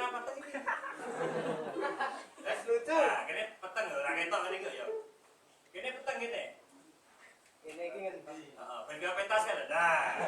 apa peteng iki? Wes lucu. Nah, kene peteng lho, ora ketok ngene iki yo. Kene peteng kene. Kene iki ngendi? Heeh, ben gawe pentas kan. Nah.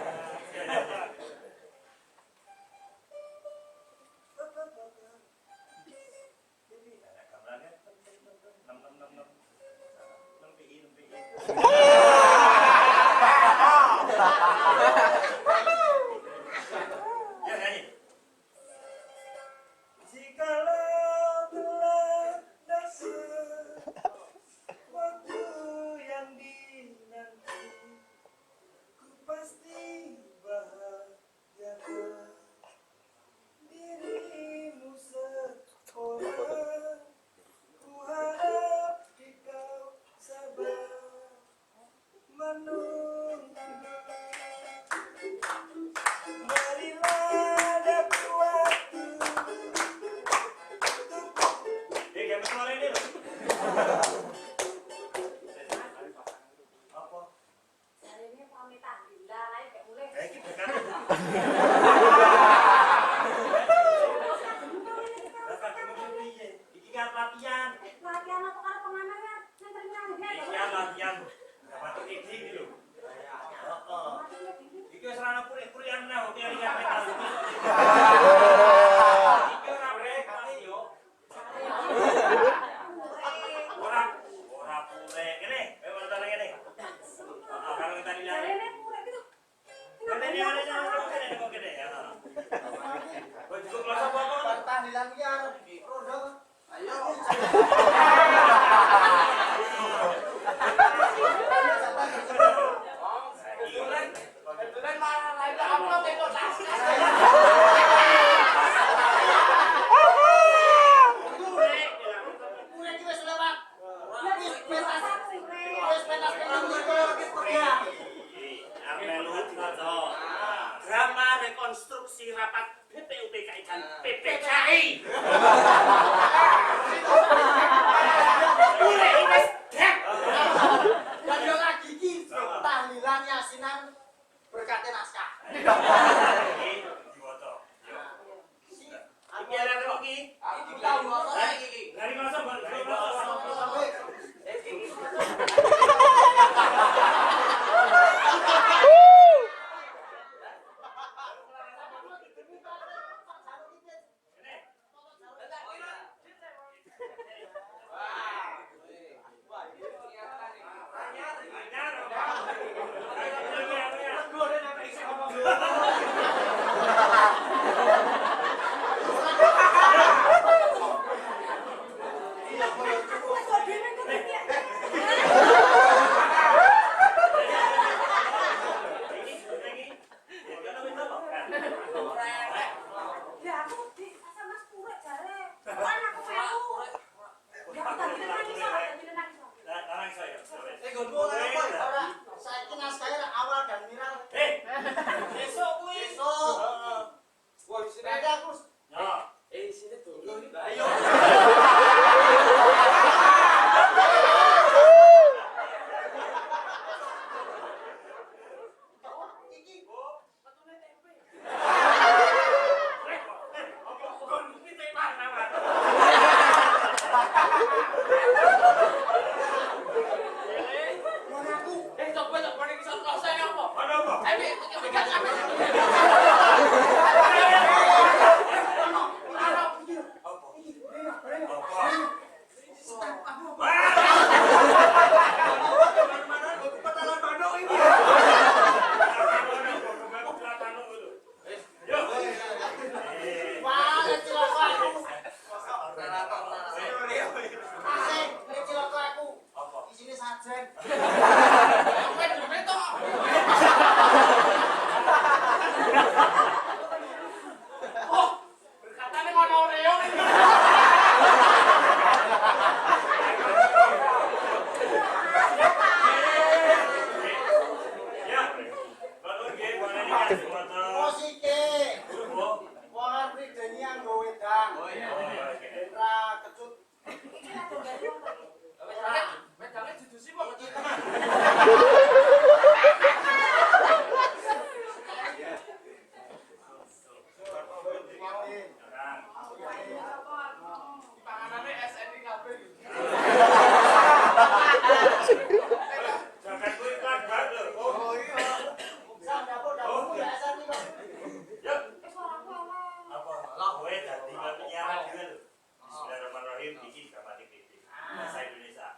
Ibrahim bikin gramatik kritik bahasa Indonesia.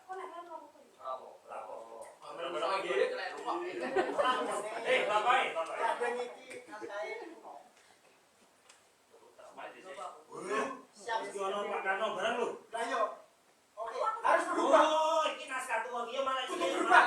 Siap Pak Karno bareng lu. Ayo. Oke, harus berubah. Oh, ini naskah tua dia malah ini. Berubah.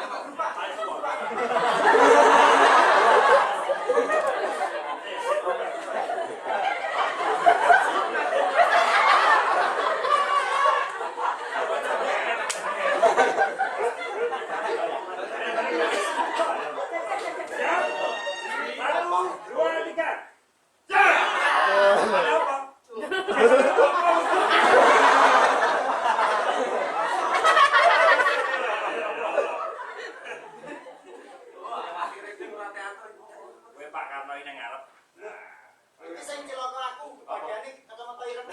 Pak Karno ini ngarep. Iki sing cilaka aku, bagiane kacamata ireng.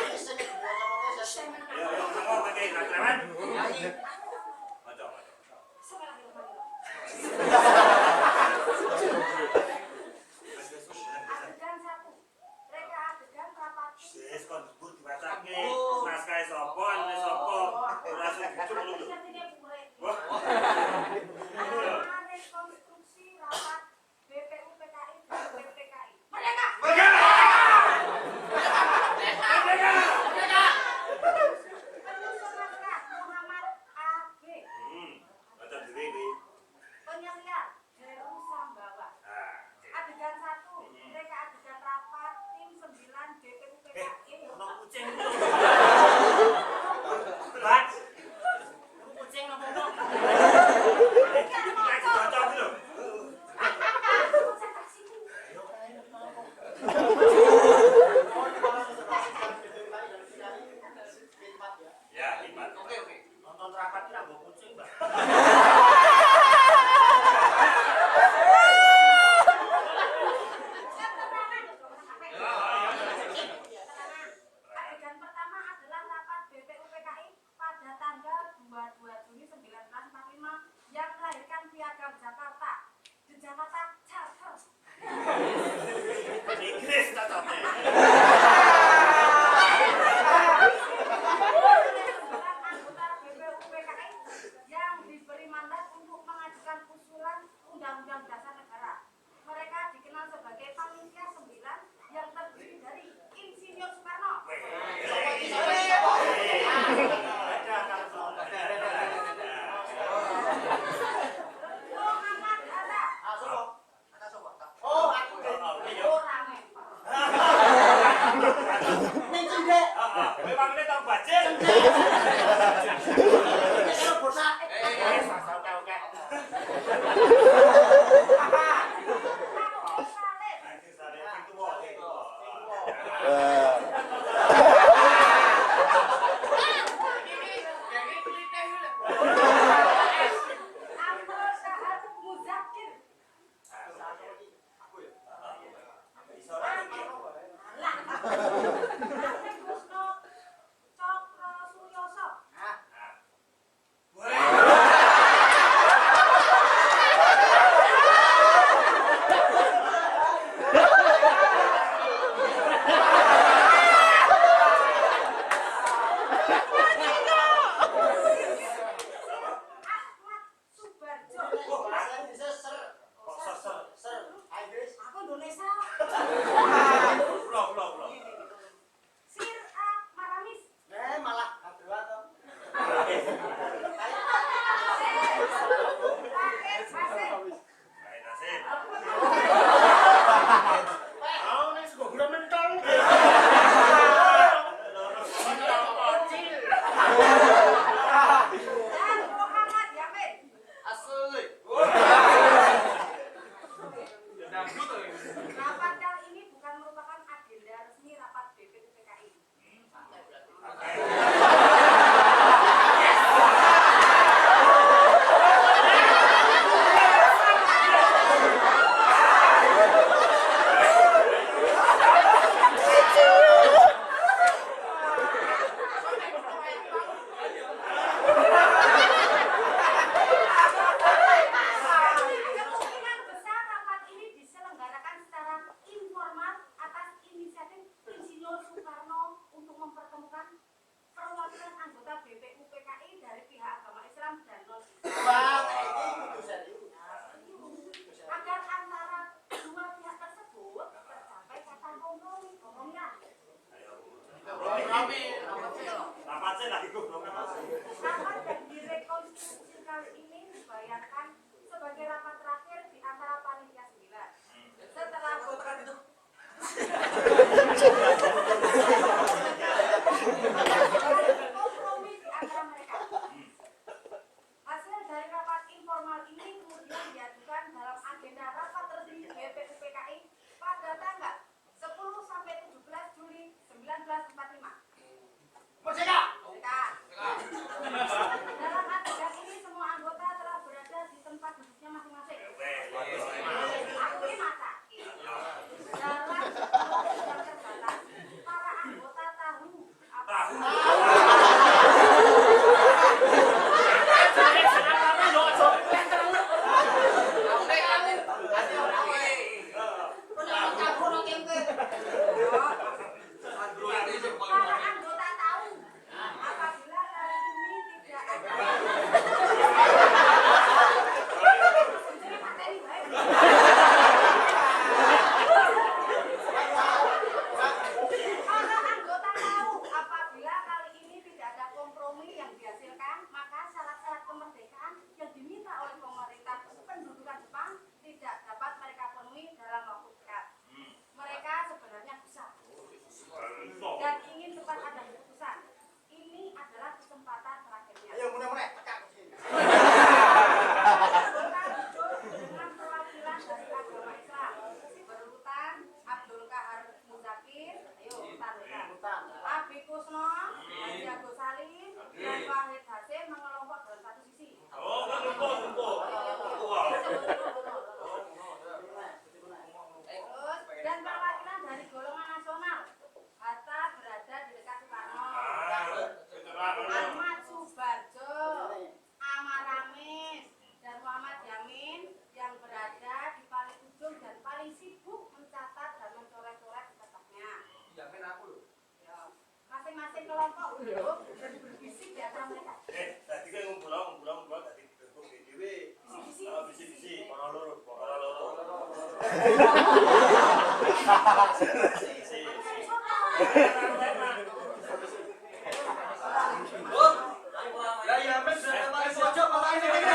Iki sing kacamata sesem. Ngomong pakai rantreman. Maco. Adegan 1. Reka adegan rapati. Wis kon sebut diwacake. Naskah sapa, ane sapa. Ora segitu lho. Wah. Rekonstruksi rapat BPU PKI dan BPKI. Merdeka! Penyusun naskah Muhammad AB. Baca dhewe iki. Penyeliar Heru Sambawa. Adegan 1. Reka adegan rapat tim 9 BPU PKI. Ono kucing. Pak. Kucing ngomong. Iki baca lho. Konsentrasiku. Ya, lipat. Oke. Nonton rapat iki nggo kucing, Mbak. Adegan pertama adalah rapat BPU PKI pada tanggal 22 Juni 1945 yang melahirkan Piagam Jakarta. Di Jakarta Charter. Inggris cocoknya. Anggota BPU PKI yang diberi mandat untuk mengajukan usulan Undang-Undang Dasar Negara. Mereka dikenal sebagai Panitia 9 yang terdiri dari Insinyur Soekarno, Muhammad Hatta, Oh, aku. orang Micin dek. Memang ini tau bajing. Kalau bosan. Saleh, dilayangkan sebagai rapat terakhir di antara panitia 9. Setelah kompromi di antara mereka. Hasil dari rapat informal ini kemudian diajukan dalam agenda rapat resmi BPUPKI pada tanggal 10 sampai 17 Juli 1945. Merdeka. Dalam agenda ini semua anggota telah berada di tempat duduknya masing-masing. Aku ini mata. Dalam waktu yang terbatas, para anggota tahu apa para anggota tahu apabila kali ini tidak ada materi baik. Para anggota tahu apabila kali ini tidak ada kompromi yang dihasilkan, maka syarat-syarat kemerdekaan yang diminta oleh pemerintah pendudukan Jepang tidak dapat mereka penuhi dalam waktu dekat. Mereka sebenarnya bisa dan ingin cepat ada keputusan. Ini adalah kesempatan terakhirnya. Ayo mulai tekak ke sini. Anggota duduk dengan perwakilan dari agama Islam berurutan Abdul Kahar Muzakir, ayo urutan. Abi Kusno, Haji Agus Salim, dan Wahid Hasim mengelompok dalam satu sisi. Terus, dan perwakilan dari golongan nasional, Hatta berada di dekat Soekarno. Ahmad Subarjo, Amar Amin, dan Muhammad Yamin yang berada di paling ujung dan paling sibuk mencatat dan mencoret-coret di kertasnya. Yamin aku loh. Ya, masing-masing kelompok duduk dan berbisik di antara mereka. Tadi kan ngumpul tadi dibentuk di dewe. Bisi-bisi, para loro. Lah Yamin sudah pakai pojok makanya ini.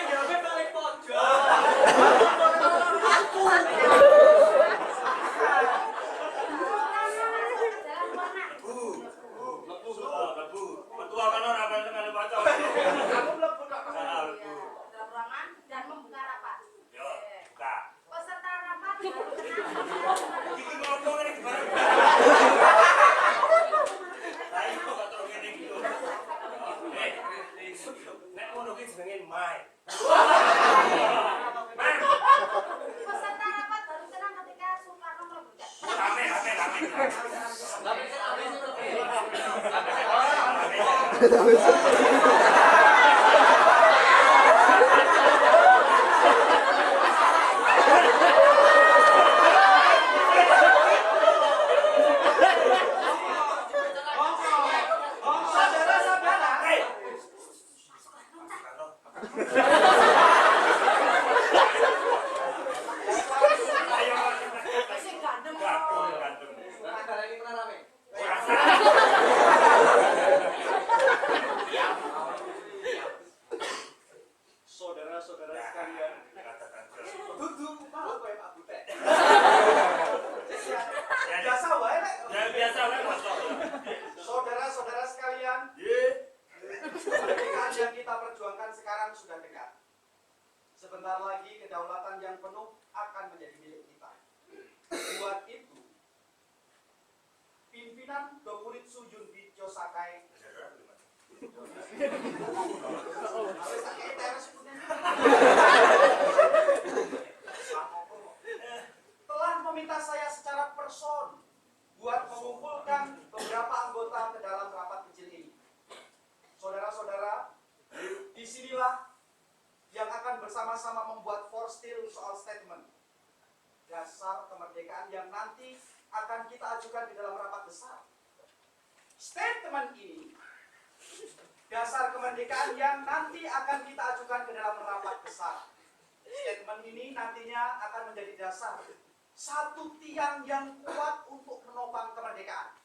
Yamin paling pojok. Dalam ruangan. Lebu. Ketua kan ora melu baca. Aku mlebu kok. Dalam ruangan dan membuka rapat. Yo, buka. Peserta rapat berkenan Iki ngomong ini bareng. Lah iku kok terus ngene iki lho. Nek ngono ki jenenge main. Main. peserta rapat baru senang ketika Soekarno melebutkan. Rame. Saudara-saudara. Sing gandeng. Gantung. Negara ini pernah rame. Saudara-saudara sekalian. Duduk malu kowe Pak Butek. Biasa wae nek. Ya biasa wae Mas. Saudara-saudara sekalian, Nggih. kemerdekaan yang kita perjuangkan sekarang sudah dekat. Sebentar lagi kedaulatan yang penuh akan menjadi milik kita. Buat itu, pimpinan Dokuritsu Junbi Chosakai telah meminta saya secara person buat mengumpulkan beberapa anggota ke dalam rapat kecil ini. Saudara-saudara, disinilah yang akan bersama-sama membuat forstil soal statement dasar kemerdekaan yang nanti akan kita ajukan di dalam rapat besar. Statement ini dasar kemerdekaan yang nanti akan kita ajukan ke dalam rapat besar. Statement ini nantinya akan menjadi dasar satu tiang yang kuat untuk menopang kemerdekaan.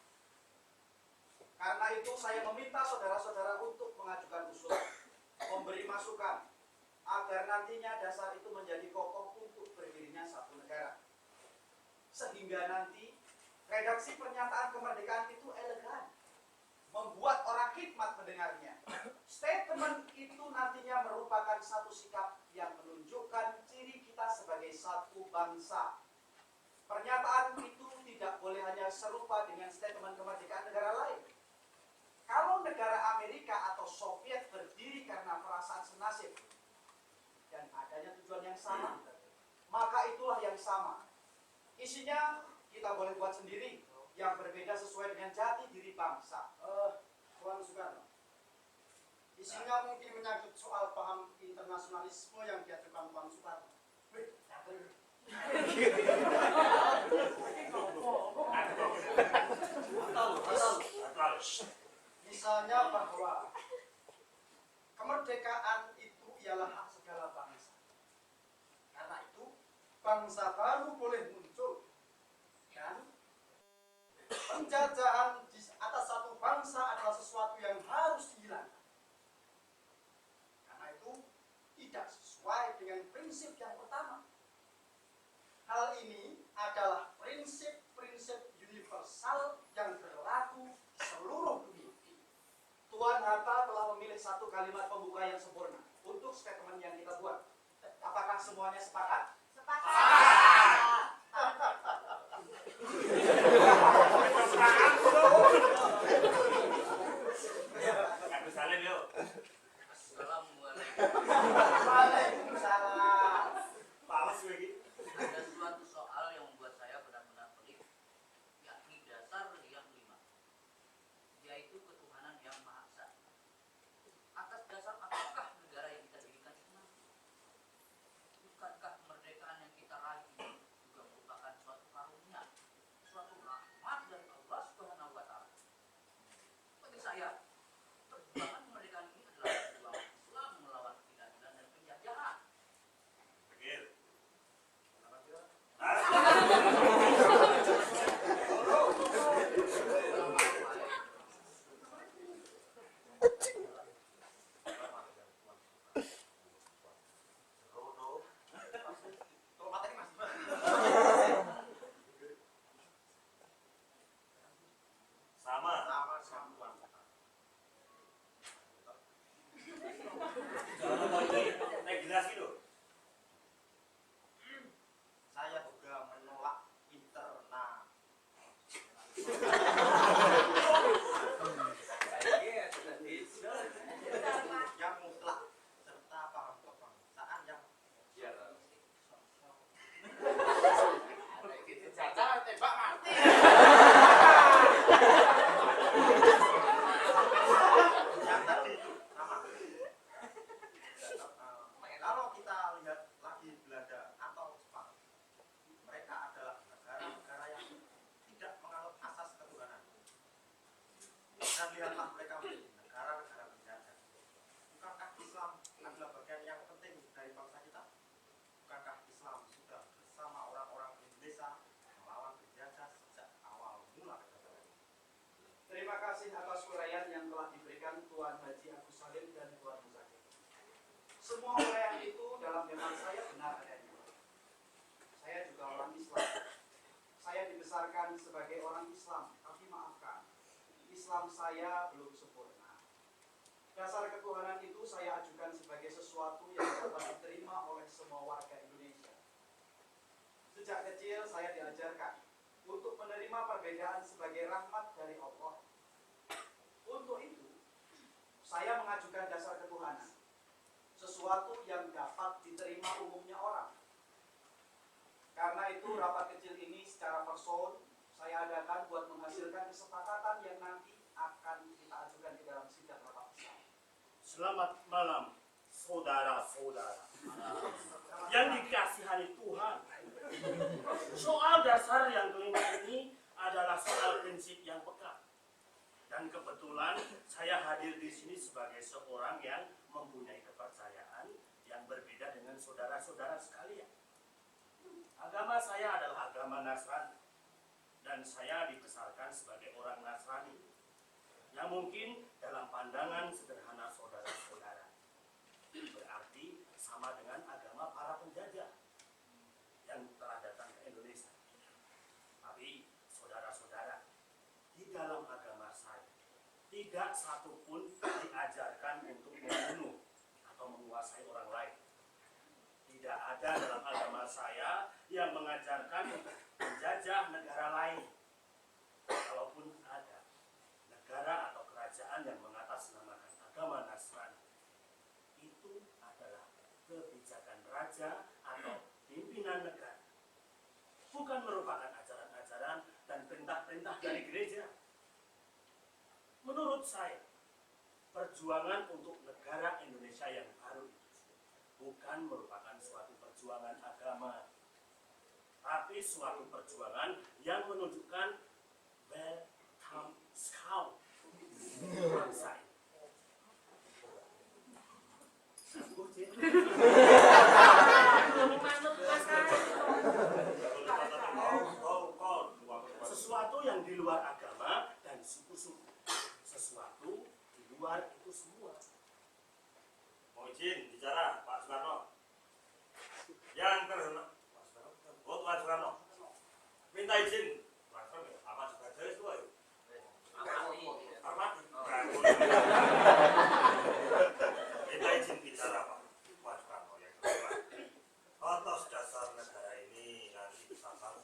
Karena itu saya meminta saudara-saudara untuk mengajukan usulan, memberi masukan, agar nantinya dasar itu menjadi kokoh untuk berdirinya satu negara. Sehingga nanti redaksi pernyataan kemerdekaan itu elegan, membuat orang hikmat mendengarnya. Statement itu nantinya merupakan satu sikap yang menunjukkan ciri kita sebagai satu bangsa. Pernyataan itu tidak boleh hanya serupa dengan statement kemerdekaan negara lain. Kalau negara Amerika atau Soviet berdiri karena perasaan senasib dan adanya tujuan yang sama, maka itulah yang sama. Isinya kita boleh buat sendiri, yang berbeda sesuai dengan jati diri bangsa. Tuan Soekarno, isinya mungkin menyangkut soal paham internasionalisme yang diajukan Tuan Soekarno. Misalnya bahwa kemerdekaan itu ialah hak segala bangsa. Karena itu bangsa baru boleh muncul dan penjajahan di atas satu bangsa adalah sesuatu yang harus dihilangkan. Karena itu tidak sesuai dengan prinsip yang pertama. Hal ini adalah prinsip-prinsip universal yang berlaku seluruh dunia. Tuan Hatta telah memilih satu kalimat pembuka yang sempurna untuk statement yang kita buat. Apakah semuanya sepakat? Aku salim yuk. Waalaikumsalam. Pales lagi. Ada suatu soal yang membuat saya benar-benar pelik, yakni dasar yang kelima, yaitu ketuhanan yang Maha Esa. Atas dasar apakah negara yang kita dirikan itu nanti? Bukankah kemerdekaan yang kita raih ini juga merupakan suatu karunia, suatu rahmat dari Allah Subhanahu wa Ta'ala? Bagi saya, perjuangan kemerdekaan ini adalah perjuangan Islam melawan ketidakadilan dan penjajahan. Begil. Sama. Naik gelas gitu. Saya juga menolak yang mutlak serta paham kebangsaan yang tembak mati. Yang tadi itu sama. Kalau kita lihat lagi Belanda atau Jepang, mereka adalah negara-negara yang tidak menganut asas ketuhanan. Dan lihatlah mereka menjadi negara-negara penjajah. Bukankah Islam adalah bagian yang penting dari bangsa kita? Bukankah Islam sudah bersama orang-orang Indonesia melawan penjajah sejak awal mula kedatangan? Terima kasih atas uraian yang telah diberikan Tuan Haji Agus Salim dan Tuan Muzakir. Semua uraian itu dalam hemat saya benar adanya. Saya juga orang Islam. Saya dibesarkan sebagai orang Islam, tapi maafkan, Islam saya belum sempurna. Dasar ketuhanan itu saya ajukan sebagai sesuatu yang dapat diterima oleh semua warga Indonesia. Sejak kecil saya diajarkan untuk menerima perbedaan sebagai rahmat dari Allah. Untuk itu, saya mengajukan dasar ketuhanan, sesuatu yang dapat diterima umumnya orang. Karena itu rapat kecil ini secara person saya adakan buat menghasilkan kesepakatan yang nanti akan kita ajukan di dalam sidang rapat besar. Selamat malam, saudara-saudara yang dikasihani Tuhan. Soal dasar yang kelima ini adalah soal prinsip yang pekat. Dan kebetulan saya hadir di sini sebagai seorang yang mempunyai kepercayaan yang berbeda dengan saudara-saudara sekalian. Agama saya adalah agama Nasrani, dan saya dibesarkan sebagai orang Nasrani. mungkin dalam pandangan sederhana saudara-saudara. Berarti sama dengan agama para penjajah yang telah datang ke Indonesia. Tapi saudara-saudara, di dalam agama saya tidak satupun diajarkan untuk membunuh atau menguasai orang lain. Tidak ada dalam agama saya yang mengajarkan untuk menjajah negara lain. Kalaupun ada negara atau kerajaan yang mengatasnamakan agama Nasrani, itu adalah kebijakan raja atau pimpinan negara, bukan merupakan ajaran-ajaran dan perintah-perintah dari gereja. Menurut saya, perjuangan untuk negara Indonesia yang baru itu bukan merupakan suatu perjuangan agama, tapi suatu perjuangan yang menunjukkan welcome scout bangsa ini. Sesuatu yang di luar agama dan suku-suku, sesuatu di luar itu semua. Mau izin bicara Pak Soekarno. Yang terhormat Pak Soekarno. Oh, Pak Soekarno. Minta izin. Pak Soekarno, apa juga jelas itu ayo. Hormati. Minta izin bicara Pak Soekarno yang terhormat. Atas dasar negara ini nanti kita tahu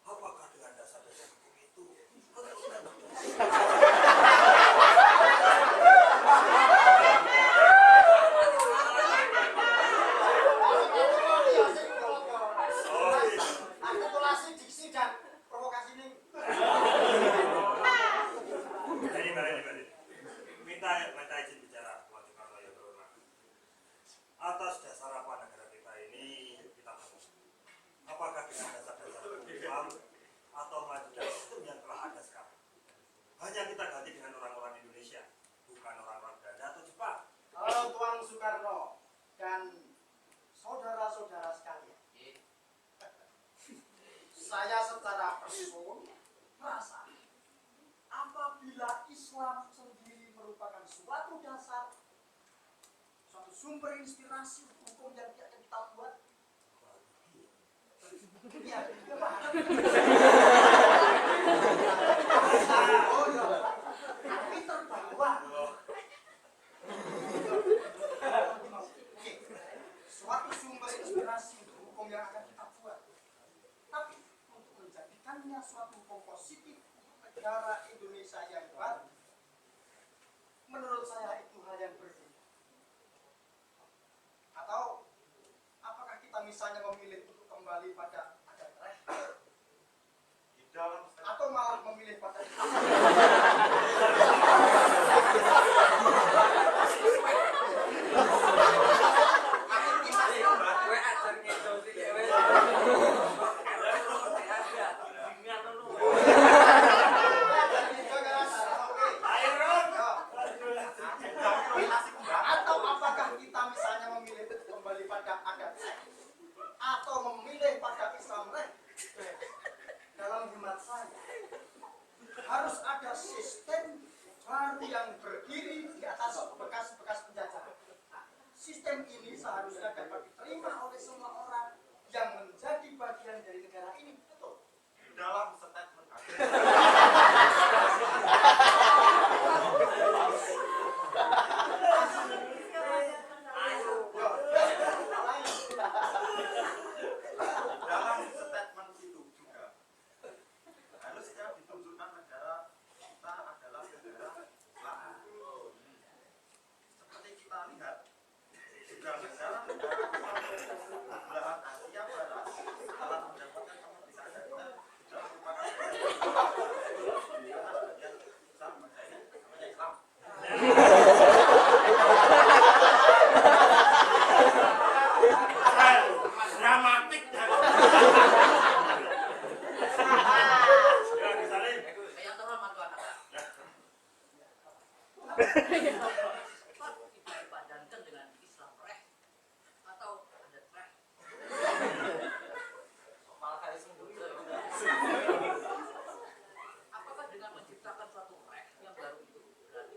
apakah dengan dasar-dasar hukum itu Akulturasi diksi dan provokasi ini. Balik. Minta izin bicara Pak Soekarno yang terhormat. Atas dasar apa negara kita ini kita tahu? Apakah dengan dasar-dasar hukum atau melanjutkan sistem yang telah ada sekarang? Hanya kita ganti dengan orang-orang Indonesia, bukan orang-orang Belanda atau Jepang. Tuan Soekarno dan saudara-saudara sekalian, saya secara person merasa apabila Islam sendiri merupakan suatu dasar, suatu sumber inspirasi hukum yang tidak kita buat, ya, tapi terbawa. Suatu sumber inspirasi hukum yang akan kita buat, tapi untuk menjadikannya suatu hukum positif negara Indonesia yang baru, menurut saya itu hal yang berbeda. Atau apakah kita misalnya memilih untuk kembali pada adat reh, Di dalam atau malah memilih pada atau apakah kita misalnya memilih kembali pada adat reh, atau memilih pada Islam reh? Dalam hemat saya harus ada sistem baru yang berdiri di atas bekas-bekas penjajahan. Sistem ini seharusnya dapat diterima oleh semua orang yang menjadi bagian dari negara ini. Betul. di dalam statement dalam statement itu juga harusnya ditunjukkan negara kita adalah negara Islam. Seperti kita lihat juga negara-negara belahan Asia Barat telah mendapatkan kemerdekaan kita sudah merupakan bagian Islam, namanya Islam. Dramatik. Ya, disalin. Yang terhormat Tuan Aga. Apa kita dipadankan dengan Islam reh atau adat reh? Apakah dengan menciptakan suatu reh yang baru itu berarti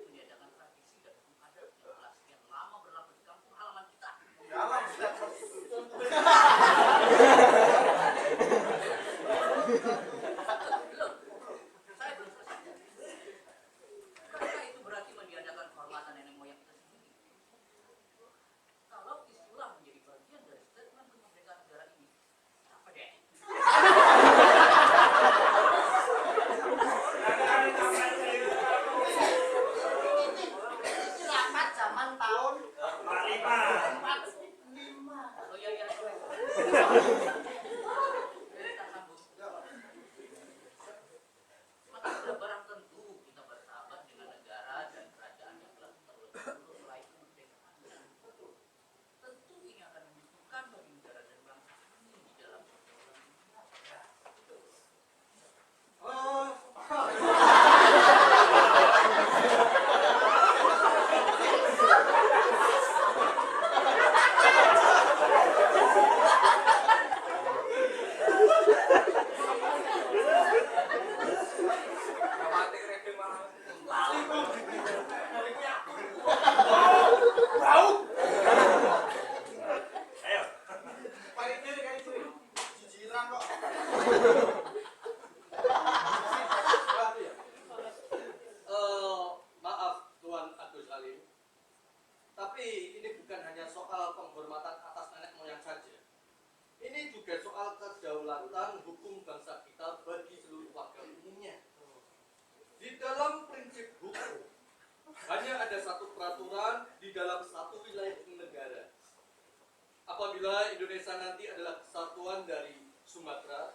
Lali Bung. Dari gue aku. Bau. Ayo. Kayak ciri. Jijiran kok. Maaf Tuan Agus Salim, tapi ini bukan hanya soal penghormatan atas nenek moyang saja. Ini juga soal kedaulatan hukum bangsa kita bagi seluruh warga umumnya. Di dalam prinsip hukum, hanya ada satu peraturan di dalam satu wilayah negara. Apabila Indonesia nanti adalah kesatuan dari Sumatera,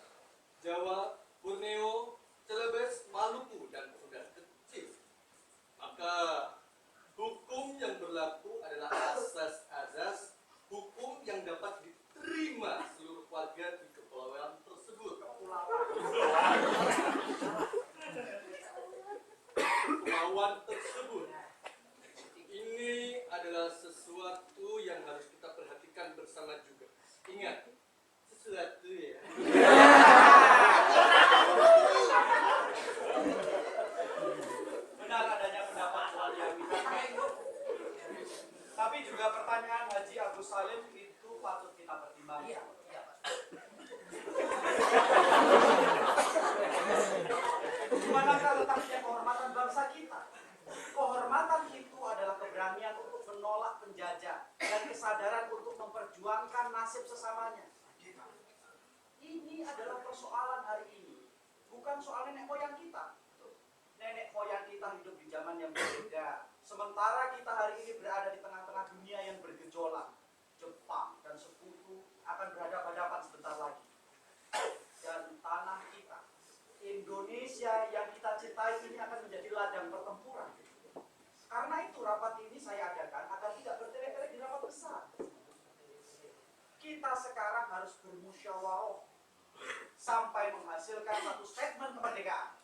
Jawa, Borneo, Celebes, Maluku, dan Sunda kecil, maka hukum yang berlaku adalah asas-asas hukum yang dapat diterima seluruh warga di kepulauan tersebut. Kepulauan tersebut. Ini adalah sesuatu yang harus kita perhatikan bersama juga. Ingat, sesuatu ya. Benar adanya pendapat Tuan yang tapi juga pertanyaan Haji Agus Salim itu patut kita pertimbangkan. Iya, Pak. Di manakah letaknya kehormatan bangsa kita? Kehormatan itu adalah keberanian untuk menolak penjajah dan kesadaran untuk memperjuangkan nasib sesamanya. Ini adalah persoalan hari ini, bukan soal nenek moyang kita. Nenek moyang kita hidup di zaman yang berbeda, sementara kita hari ini berada di tengah-tengah dunia yang bergejolak. Jepang dan sekutu akan berhadapan-hadapan sebentar lagi. Dan tanah kita, Indonesia yang kita cintai ini akan menjadi ladang pertempuran. Karena itu rapat ini saya adakan agar tidak bertele-tele di rapat besar. Kita sekarang harus bermusyawarah sampai menghasilkan satu statement kemerdekaan.